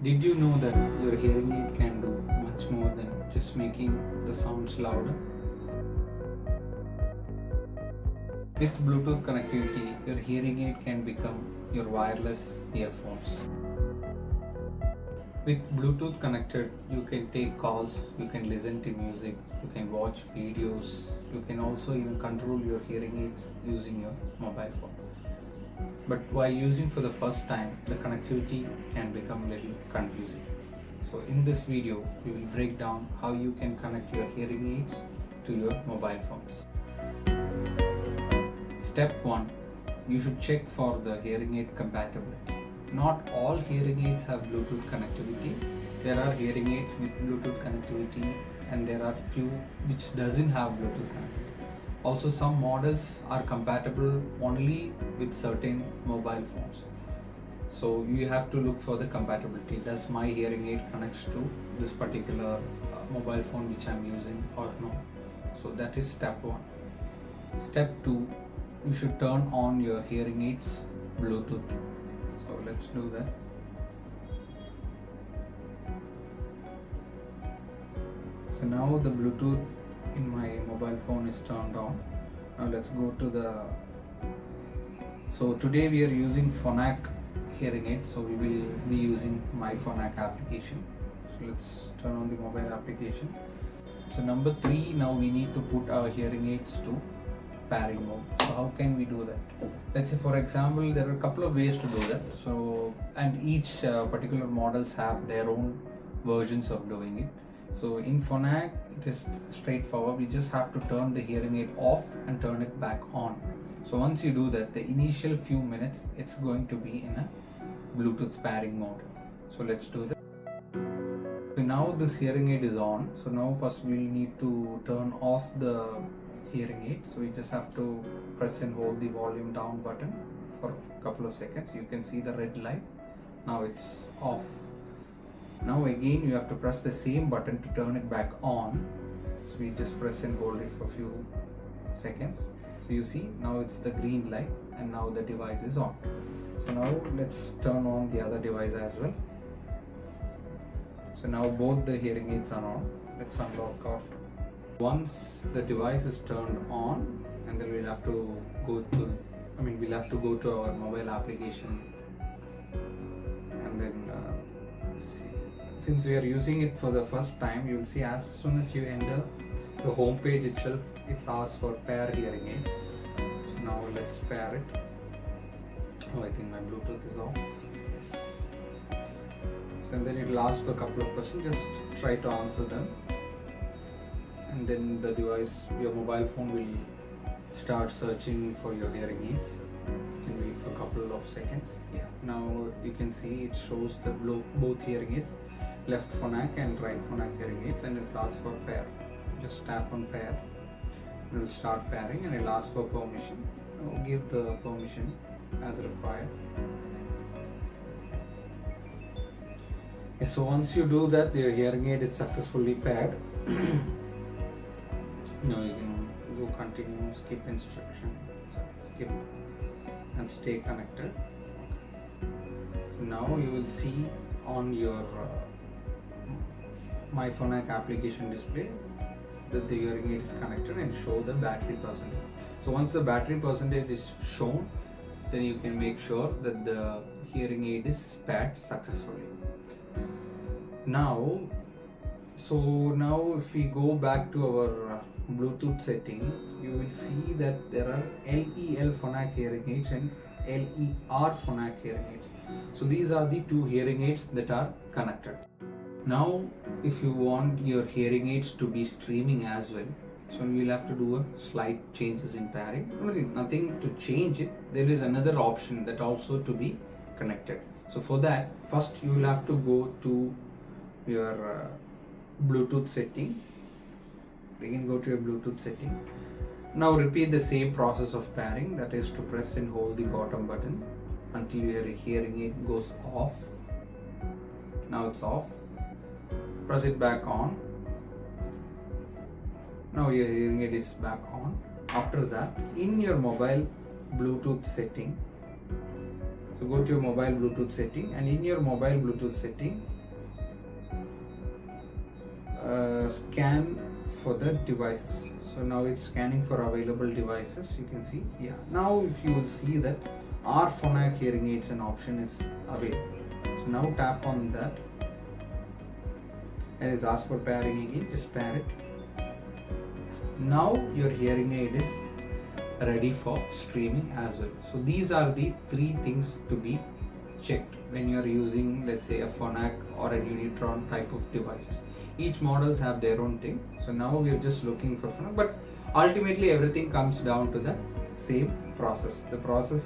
Did you know that your hearing aid can do much more than just making the sounds louder? With Bluetooth connectivity, your hearing aid can become your wireless earphones. With Bluetooth connected, you can take calls, you can listen to music, you can watch videos, you can also even control your hearing aids using your mobile phone. But while using for the first time, the connectivity can become a little confusing. So in this video, we will break down how you can connect your hearing aids to your mobile phones. Step 1. You should check for the hearing aid compatibility. Not all hearing aids have Bluetooth connectivity. There are hearing aids with Bluetooth connectivity and there are few which doesn't have Bluetooth connectivity. Also, some models are compatible only with certain mobile phones. So you have to look for the compatibility. Does my hearing aid connects to this particular mobile phone which I'm using or no? So that is step 1. Step 2, you should turn on your hearing aids Bluetooth. So let's do that. So now the Bluetooth in my mobile phone is turned on. Now let's go to the, so today we are using Phonak hearing aids, so we will be using my Phonak application. So let's turn on the mobile application. So number 3, now we need to put our hearing aids to pairing mode. So how can we do that? Let's say for example, there are a couple of ways to do that. So and each particular models have their own versions of doing it. So in Phonak, it is straightforward. We just have to turn the hearing aid off and turn it back on. So once you do that, the initial few minutes, it's going to be in a Bluetooth pairing mode. So let's do that. So now this hearing aid is on. So now first we'll need to turn off the hearing aid. So we just have to press and hold the volume down button for a couple of seconds. You can see the red light. Now it's off. Now again you have to press the same button to turn it back on. So we just press and hold it for a few seconds. So you see now it's the green light and now the device is on. So now let's turn on the other device as well. So now both the hearing aids are on. Let's unlock our. Once the device is turned on, and then we'll have to go to our mobile application, and then since we are using it for the first time, you will see as soon as you enter the home page itself, it asks for pair hearing aid. So now let's pair it. Oh, I think my Bluetooth is off. Yes. So and then it will ask for a couple of questions. Just try to answer them, and then the device, your mobile phone, will start searching for your hearing aids. You can wait for a couple of seconds. Yeah. Now you can see it shows the both hearing aids, left Phonak and right Phonak hearing aids, and it's asked for pair. Just tap on pair. It will start pairing and it will ask for permission. Now give the permission as required. So once you do that, your hearing aid is successfully paired. Now you can go continue, skip instruction, skip and stay connected. So now you will see on your My Phonak application display that the hearing aid is connected and show the battery percentage. So once the battery percentage is shown, then you can make sure that the hearing aid is paired successfully. Now if we go back to our Bluetooth setting, you will see that there are LEL Phonak hearing aids and LER Phonak hearing aids. So these are the two hearing aids that are connected. Now if you want your hearing aids to be streaming as well, so we'll have to do a slight changes in pairing. Nothing to change it. There is another option that also to be connected. So for that, first you will have to go to your Bluetooth setting. Again, go to your Bluetooth setting. Now repeat the same process of pairing, that is to press and hold the bottom button until your hearing aid goes off. Now it's off. Press it back on. Now your hearing aid is back on. After that, in your mobile Bluetooth setting, So go to your mobile Bluetooth setting, and in your mobile Bluetooth setting, scan for the devices. So now it's scanning for available devices. You can see, yeah. Now if you will see that our Phonak hearing aids an option is available. So now tap on that, and it's asked for pairing again. Just pair it. Now your hearing aid is ready for streaming as well. So these are the three things to be checked when you are using, let's say, a Phonak or a Unitron type of devices. Each models have their own thing. So now we are just looking for Phonak, but ultimately everything comes down to the same process. The process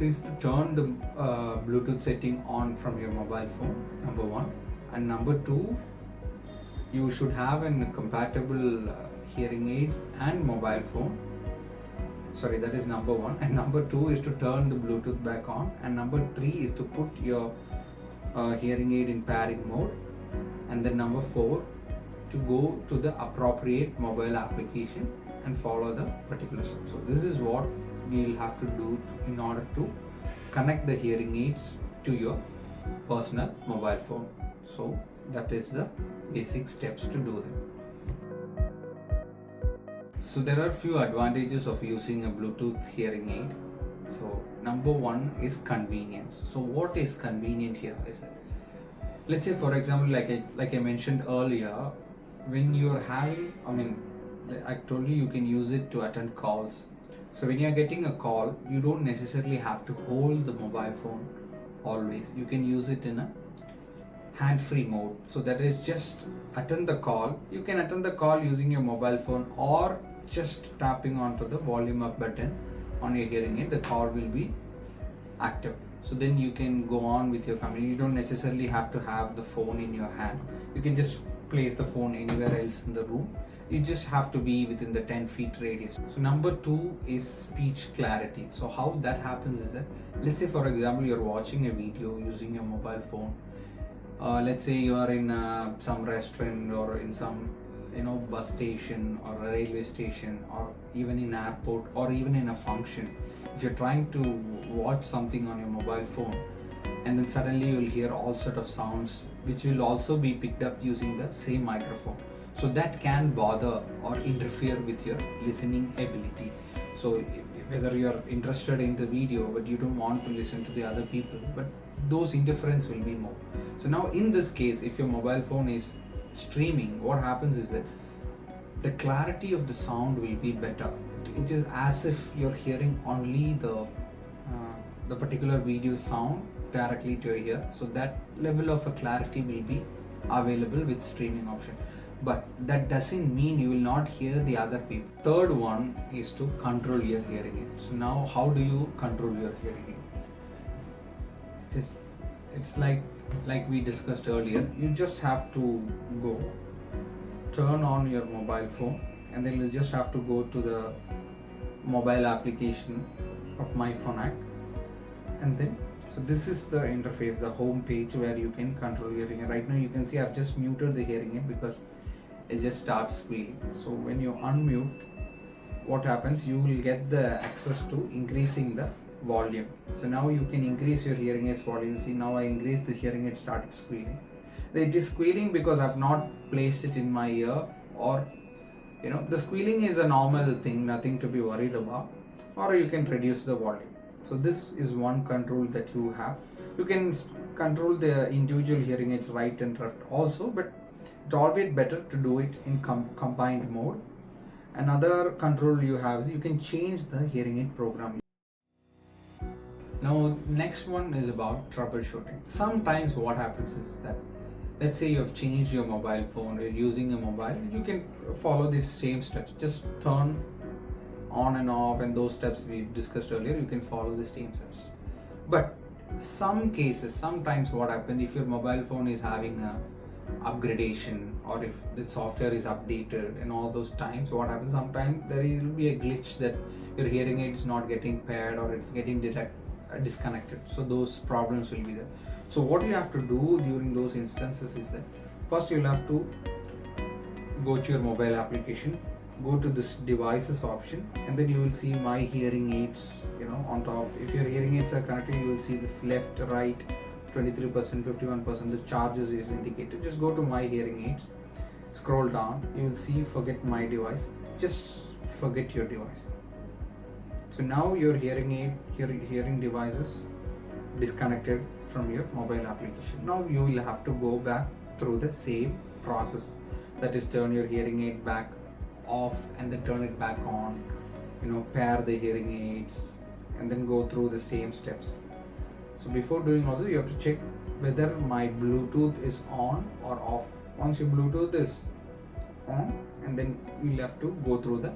is to turn the Bluetooth setting on from your mobile phone, number one, and number two, you should have a compatible hearing aid and mobile phone. Sorry, that is number one. And number two is to turn the Bluetooth back on, and number three is to put your hearing aid in pairing mode, and then number four, to go to the appropriate mobile application and follow the particular steps. So this is what we will have to do in order to connect the hearing aids to your personal mobile phone. So that is the basic steps to do them. So there are few advantages of using a Bluetooth hearing aid. So number one is convenience. So what is convenient here is that, let's say for example, like I mentioned earlier, when you're having, I told you can use it to attend calls. So when you're getting a call, you don't necessarily have to hold the mobile phone always. You can use it in a hand-free mode. So that is just attend the call. You can attend the call using your mobile phone or just tapping onto the volume up button on your hearing aid. The call will be active. So then you can go on with your conversation. You don't necessarily have to have the phone in your hand. You can just place the phone anywhere else in the room. You just have to be within the 10 feet radius. So number two is speech clarity. So how that happens is that, let's say for example, you're watching a video using your mobile phone. Let's say you are in some restaurant or in some bus station or a railway station or even in airport or even in a function. If you're trying to watch something on your mobile phone, and then suddenly you'll hear all sort of sounds which will also be picked up using the same microphone. So that can bother or interfere with your listening ability. So whether you're interested in the video but you don't want to listen to the other people, but those interference will be more. So now in this case, if your mobile phone is streaming, what happens is that the clarity of the sound will be better. It is as if you're hearing only the particular video sound directly to your ear. So that level of a clarity will be available with streaming option. But that doesn't mean you will not hear the other people. Third one is to control your hearing aid. So now how do you control your hearing aid? It's like we discussed earlier. You just have to go turn on your mobile phone, and then you just have to go to the mobile application of my Phonak, and then so this is the interface, the home page where you can control your hearing aid. Right now you can see I've just muted the hearing aid because it just starts squealing. So when you unmute, what happens, you will get the access to increasing the volume. So now you can increase your hearing aid's volume. See, now I increased the hearing aid, started squealing. It is squealing because I've not placed it in my ear, or the squealing is a normal thing, nothing to be worried about. Or you can reduce the volume. So this is one control that you have. You can control the individual hearing aids right and left also, but it's always better to do it in combined mode. Another control you have is you can change the hearing aid program. Now next one is about troubleshooting. Sometimes what happens is that, let's say you have changed your mobile phone, you're using a mobile, you can follow these same steps. Just turn on and off, and those steps we discussed earlier, you can follow the same steps. But some cases, sometimes what happens, if your mobile phone is having a upgradation, or if the software is updated, and all those times, what happens, sometimes there will be a glitch that your hearing aid is not getting paired or it's getting disconnected. So those problems will be there. So what you have to do during those instances is that first you'll have to go to your mobile application, go to this devices option, and then you will see my hearing aids, on top. If your hearing aids are connected, you will see this left, right, 23%, 51%, the charges is indicated. Just go to my hearing aids, scroll down, you will see forget my device. Just forget your device. So now your hearing device is disconnected from your mobile application. Now you will have to go back through the same process, that is turn your hearing aid back off and then turn it back on, pair the hearing aids, and then go through the same steps. So before doing all this, you have to check whether my Bluetooth is on or off. Once your Bluetooth is on, and then you'll have to go through the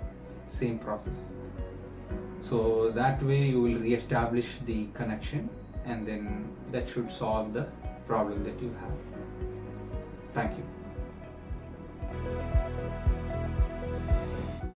same process. So that way you will re-establish the connection, and then that should solve the problem that you have. Thank you.